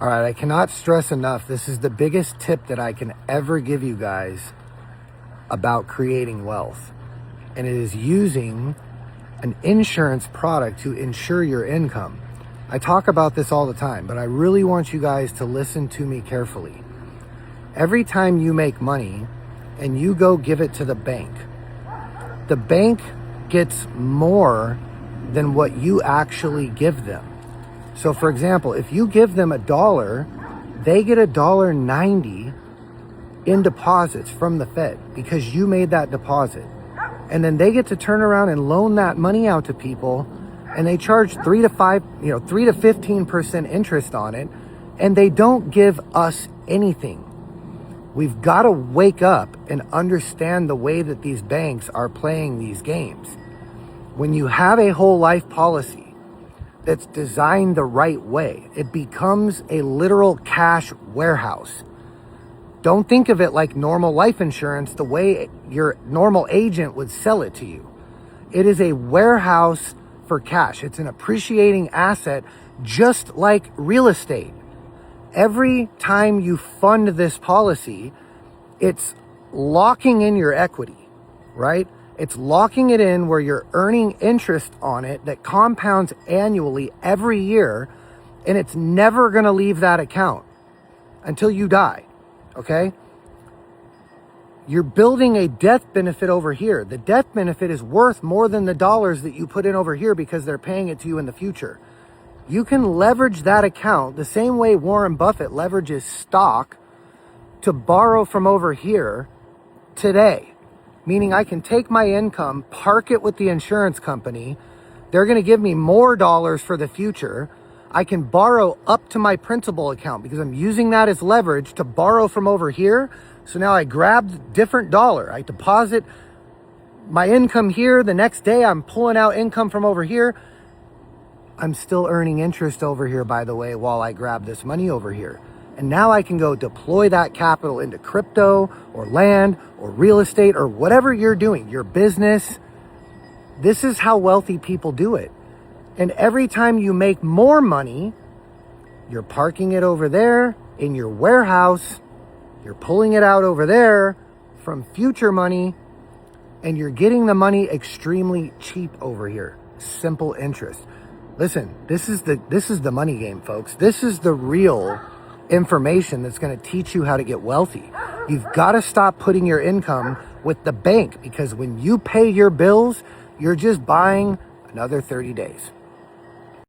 All right, I cannot stress enough, this is the biggest tip that I can ever give you guys about creating wealth. And it is using an insurance product to insure your income. I talk about this all the time, but I really want you guys to listen to me carefully. Every time you make money and you go give it to the bank gets more than what you actually give them. So for example, if you give them $1, they get $1.90 in deposits from the Fed because you made that deposit. And then they get to turn around and loan that money out to people, and they charge 3 to 15% interest on it, and they don't give us anything. We've got to wake up and understand the way that these banks are playing these games. When you have a whole life policy that's designed the right way, it becomes a literal cash warehouse. Don't think of it like normal life insurance, the way your normal agent would sell it to you. It is a warehouse for cash. It's an appreciating asset, just like real estate. Every time you fund this policy, it's locking in your equity, right? It's locking it in where you're earning interest on it that compounds annually every year, and it's never going to leave that account until you die, okay? You're building a death benefit over here. The death benefit is worth more than the dollars that you put in over here because they're paying it to you in the future. You can leverage that account the same way Warren Buffett leverages stock to borrow from over here today. Meaning I can take my income, park it with the insurance company. They're going to give me more dollars for the future. I can borrow up to my principal account because I'm using that as leverage to borrow from over here. So now I grabbed different dollar. I deposit my income here. The next day I'm pulling out income from over here. I'm still earning interest over here, by the way, while I grab this money over here. And now I can go deploy that capital into crypto or land or real estate or whatever you're doing, your business. This is how wealthy people do it. And every time you make more money, you're parking it over there in your warehouse, you're pulling it out over there from future money, and you're getting the money extremely cheap over here. Simple interest. Listen, this is the money game, folks. This is the real information that's going to teach you how to get wealthy. You've got to stop putting your income with the bank, because when you pay your bills, you're just buying another 30 days.